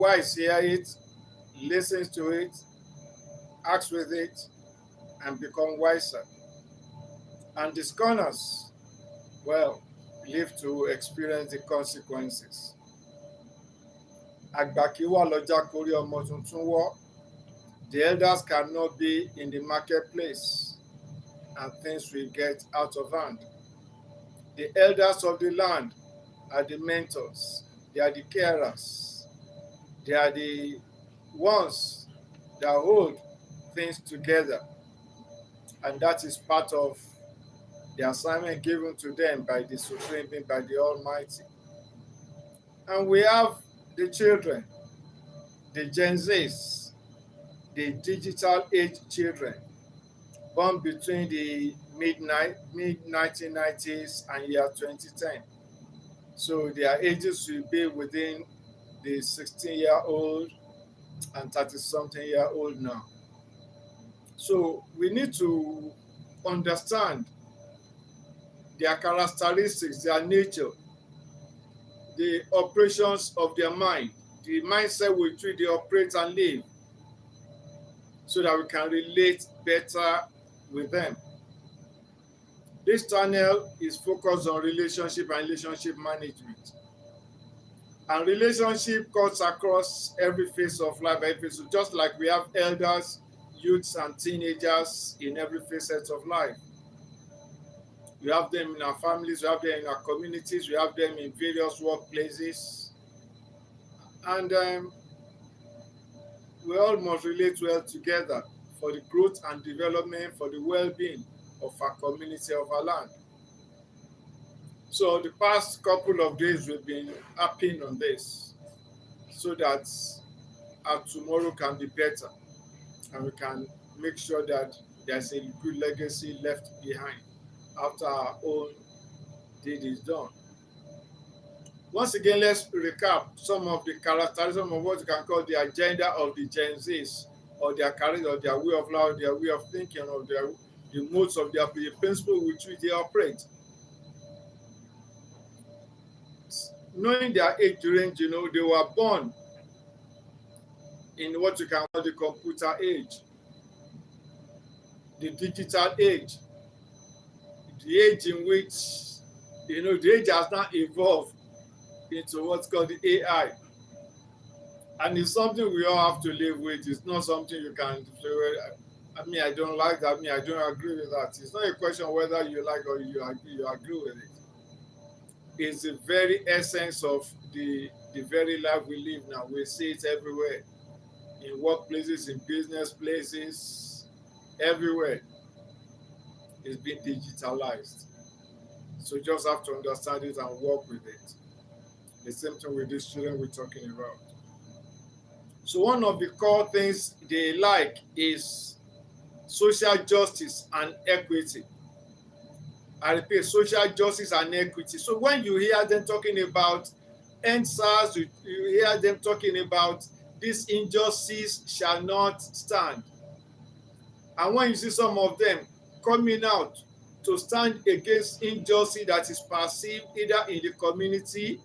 wise hear it, listens to it, acts with it, and become wiser. And the scorners, well, live to experience the consequences. Àgbà kì í wà lọ́jà kórí ọmọ tuntun wọ́. The elders cannot be in the marketplace and things will get out of hand. The elders of the land are the mentors, they are the carers, they are the ones that hold things together. And that is part of the assignment given to them by the Supreme Being, by the Almighty. And we have the children, the Gen Zs, the digital age children, born between the mid-1990s and year 2010. So their ages will be within the 16-year-old and 30-something-year-old now. So we need to understand their characteristics, their nature, the operations of their mind, the mindset with which they operate and live, so that we can relate better with them. This channel is focused on relationship and relationship management. And relationship cuts across every phase of life, so just like we have elders, youths, and teenagers in every facet of life. We have them in our families, we have them in our communities, we have them in various workplaces. And we all must relate well together for the growth and development, for the well-being of our community, of our land. So the past couple of days we've been harping on this so that our tomorrow can be better and we can make sure that there's a good legacy left behind after our own deed is done. Once again, let's recap some of the characteristics of what you can call the agenda of the Gen Zs, or their career, or their way of life, their way of thinking, or the modes of the principle with which they operate. Knowing their age range, they were born in what you can call the computer age, the digital age, the age in which, the age has now evolved into what's called the AI. And it's something we all have to live with. It's not something you can say, well, I don't like that. I don't agree with that. It's not a question of whether you like or you agree with it. It's the very essence of the very life we live now. We see it everywhere, in workplaces, in business places, everywhere. It's been digitalized. So you just have to understand it and work with it. The same thing with these children we're talking about. So one of the core things they like is social justice and equity. I repeat, social justice and equity. So when you hear them talking about NSAS, you hear them talking about these injustices shall not stand. And when you see some of them coming out to stand against injustice that is perceived either in the community,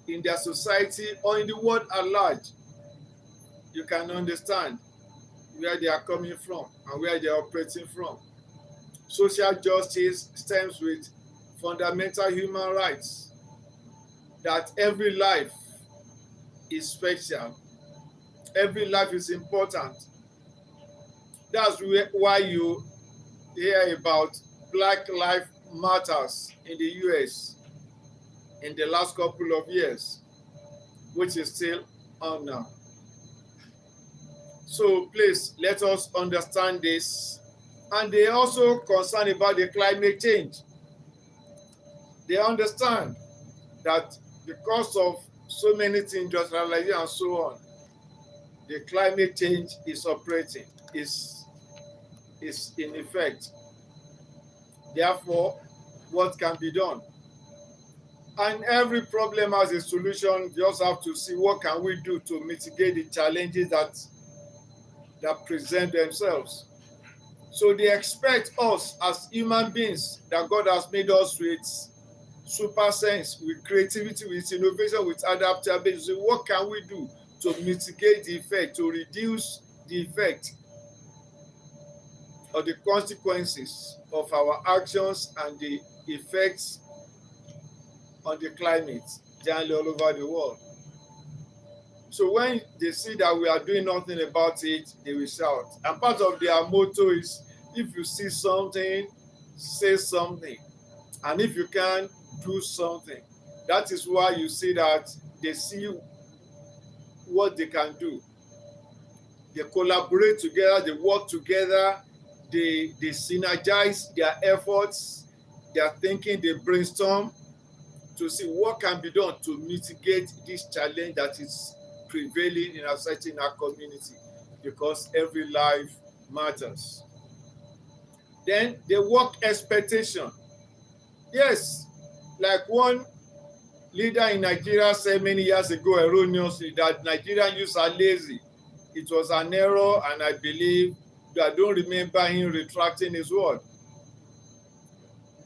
in their society, or in the world at large, you can understand where they are coming from and where they are operating from. Social justice stems with fundamental human rights, that every life is special, every life is important. That's why you hear about Black Lives Matters in the US in the last couple of years, which is still on now. So please, let us understand this. And they are also concerned about the climate change. They understand that because of so many things, industrialization and so on, the climate change is operating, is in effect. Therefore, what can be done? And every problem has a solution. You just have to see what can we do to mitigate the challenges that present themselves. So they expect us as human beings that God has made us with super sense, with creativity, with innovation, with adaptability. So what can we do to mitigate the effect, to reduce the effect or the consequences of our actions and the effects on the climate generally all over the world. So when they see that we are doing nothing about it, they will shout. And part of their motto is, if you see something, say something. And if you can, do something. That is why you see that they see what they can do. They collaborate together, they work together, they synergize their efforts, their thinking, they brainstorm to see what can be done to mitigate this challenge that is prevailing in our community, because every life matters. Then the work expectation. Yes, like one leader in Nigeria said many years ago erroneously that Nigerian youths are lazy. It was an error, and I believe I don't remember him retracting his word.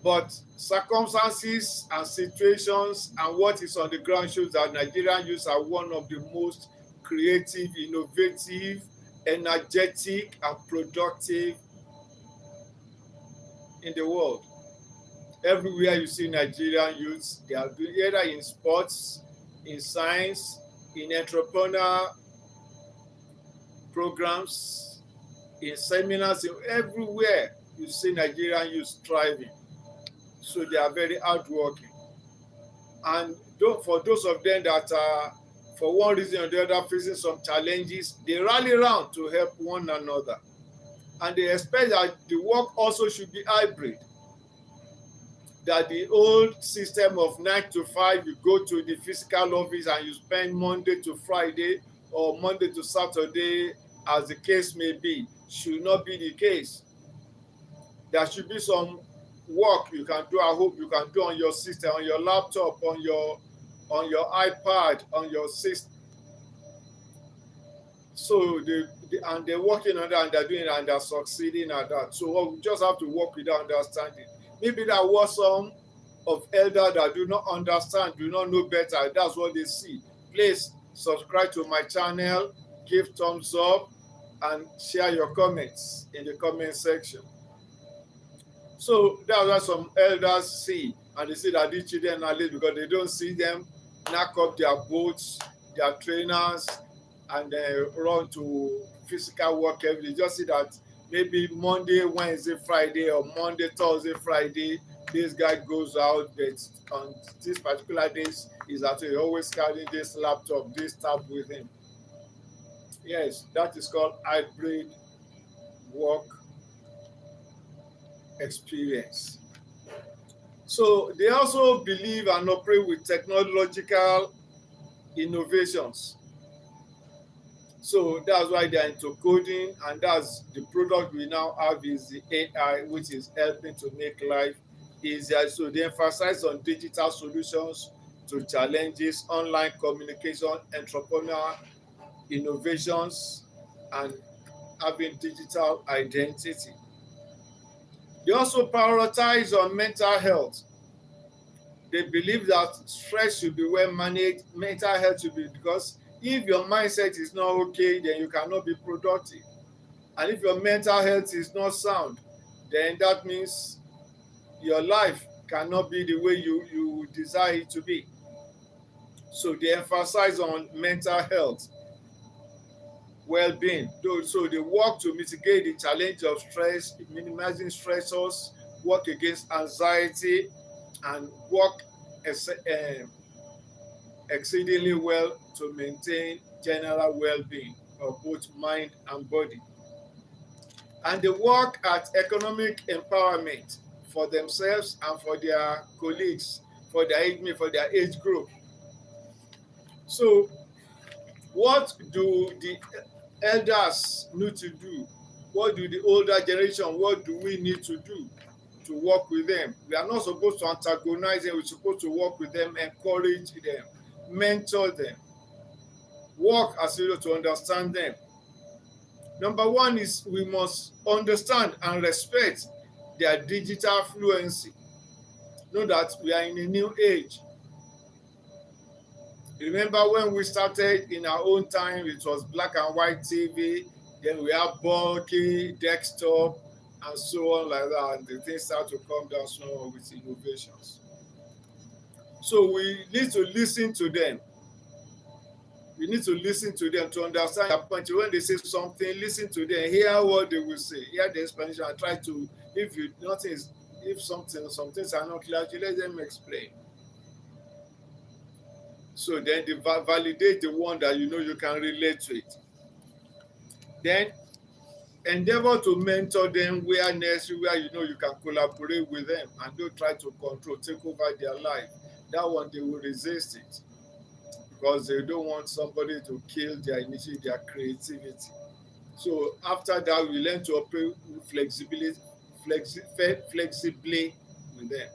But circumstances and situations and what is on the ground shows that Nigerian youths are one of the most creative, innovative, energetic, and productive in the world. Everywhere you see Nigerian youths, they are doing either in sports, in science, in entrepreneurial programs, in seminars, everywhere you see Nigerian youths thriving. So they are very hardworking. And for those of them that are, for one reason or the other, facing some challenges, they rally around to help one another. And they expect that the work also should be hybrid. That the old system of 9 to 5, you go to the physical office and you spend Monday to Friday or Monday to Saturday, as the case may be, should not be the case. There should be some work you can do at home, you can do on your system, on your laptop, on your iPad, on your system. So they're working on that, and they're doing it, and they're succeeding at that. So we just have to work with that understanding. Maybe that was some of elders that do not understand, do not know better. That's what they see. Please subscribe to my channel, give thumbs up, and share your comments in the comment section. So that's what some elders see, and they see that these children are late because they don't see them knock up their boats, their trainers, and run to physical work every day. Just see that maybe Monday, Wednesday, Friday, or Monday, Thursday, Friday, this guy goes out, but on these particular days, he's actually always carrying this laptop, this tab with him. Yes, that is called hybrid work experience. So they also believe and operate with technological innovations. So that's why they're into coding, and that's the product we now have is the AI, which is helping to make life easier. So they emphasize on digital solutions to challenges, online communication, entrepreneurial innovations, and having digital identity. They also prioritize on mental health. They believe that stress should be well managed, mental health should be, because if your mindset is not okay, then you cannot be productive. And if your mental health is not sound, then that means your life cannot be the way you desire it to be. So they emphasize on mental health, well-being. So they work to mitigate the challenge of stress, minimizing stressors, work against anxiety, and work exceedingly well to maintain general well-being of both mind and body. And they work at economic empowerment for themselves and for their colleagues, for their age group. So what do the elders need to do? What do the older generation, what do we need to do to work with them? We are not supposed to antagonize them. We're supposed to work with them, encourage them, mentor them, work as well to understand them. Number one is we must understand and respect their digital fluency. Know that we are in a new age. Remember when we started in our own time, it was black and white TV, then we have bulky desktop, and so on like that. And the things start to come down small with innovations. So we need to listen to them. We need to listen to them to understand their point. When they say something, listen to them, hear what they will say, hear the explanation, and try to, if some things are not clear, let them explain. So then they validate the one that you know you can relate to it. Then endeavor to mentor them where necessary, where you know you can collaborate with them, and don't try to control, take over their life. That one they will resist it because they don't want somebody to kill their initiative, their creativity. So after that, we learn to operate flexibly with them.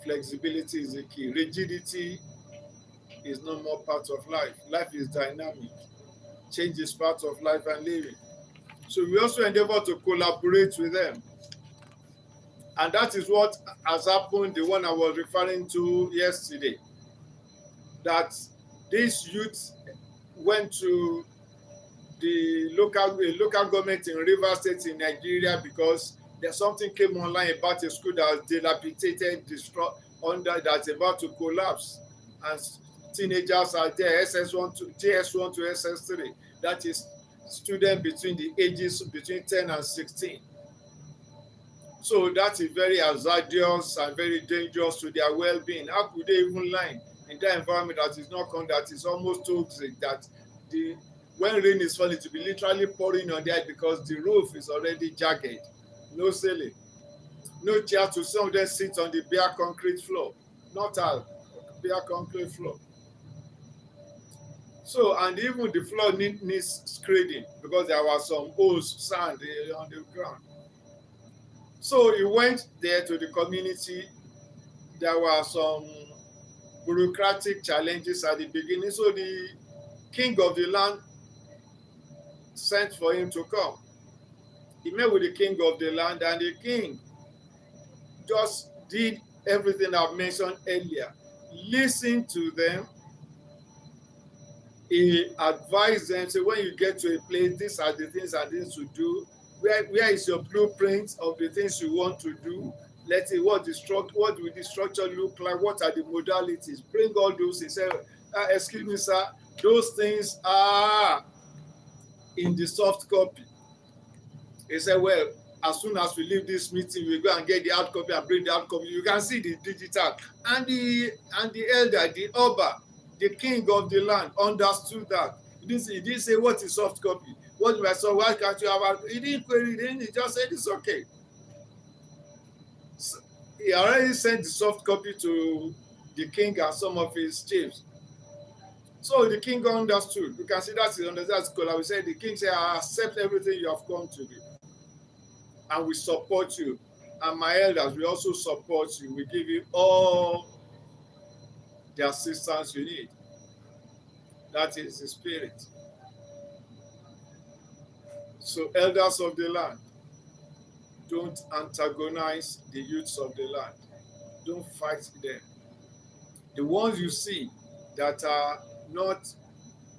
Flexibility is the key. Rigidity is no more part of life. Life is dynamic. Change is part of life and living. So we also endeavor to collaborate with them. And that is what has happened, the one I was referring to yesterday. That these youths went to the local government in Rivers State in Nigeria because there's something came online about a school that was dilapidated, destroyed, that's about to collapse. And teenagers are there, JS1 to SS3. That is students between the ages between 10 and 16. So that is very hazardous and very dangerous to their well-being. How could they even learn in that environment that is not that is almost toxic, that when rain is falling, to be literally pouring on their because the roof is already jagged, no ceiling, no chair to some of them sit on the bare concrete floor, not a bare concrete floor. So, and even the floor needs screening because there was some holes, sand on the ground. So he went there to the community. There were some bureaucratic challenges at the beginning. So the king of the land sent for him to come. He met with the king of the land, and the king just did everything I've mentioned earlier. Listened to them. He advised them, say, when you get to a place, these are the things to do. Where is your blueprint of the things you want to do? Let's see what will the structure look like? What are the modalities? Bring all those. He said, excuse me, sir, those things are in the soft copy. He said, well, as soon as we leave this meeting, we go and get the hard copy and bring the hard copy. You can see the digital. And the elder, the Oba, the king of the land, understood that. He didn't say, what is soft copy? What my son, why can't you have He didn't query it, he just said it's okay. So he already sent the soft copy to the king and some of his chiefs. So the king understood. You can see that's scholar. We said the king said, I accept everything you have come to do. And we support you. And my elders, we also support you. We give you all the assistance you need. That is the spirit. So elders of the land, don't antagonize the youths of the land. Don't fight them. The ones you see that are not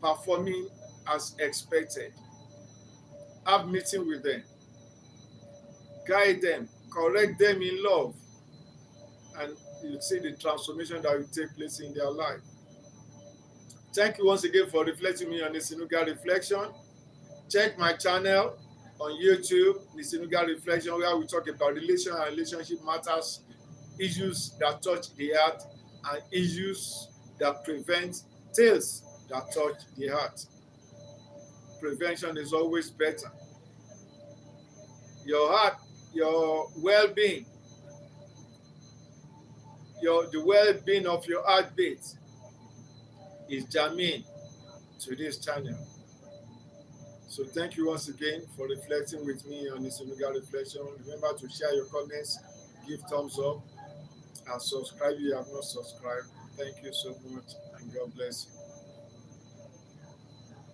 performing as expected, have meeting with them. Guide them, correct them in love, and you'll see the transformation that will take place in their life. Thank you once again for reflecting me on the Sinuga Reflection. Check my channel on YouTube, the Sinuga Reflection, where we talk about relationship matters, issues that touch the heart, and issues that prevent tales that touch the heart. Prevention is always better. Your heart, your well-being, the well-being of your heartbeat is germane to this channel. So thank you once again for reflecting with me on this Sinuga Reflection. Remember to share your comments, give thumbs up, and subscribe if you have not subscribed. Thank you so much, and God bless you.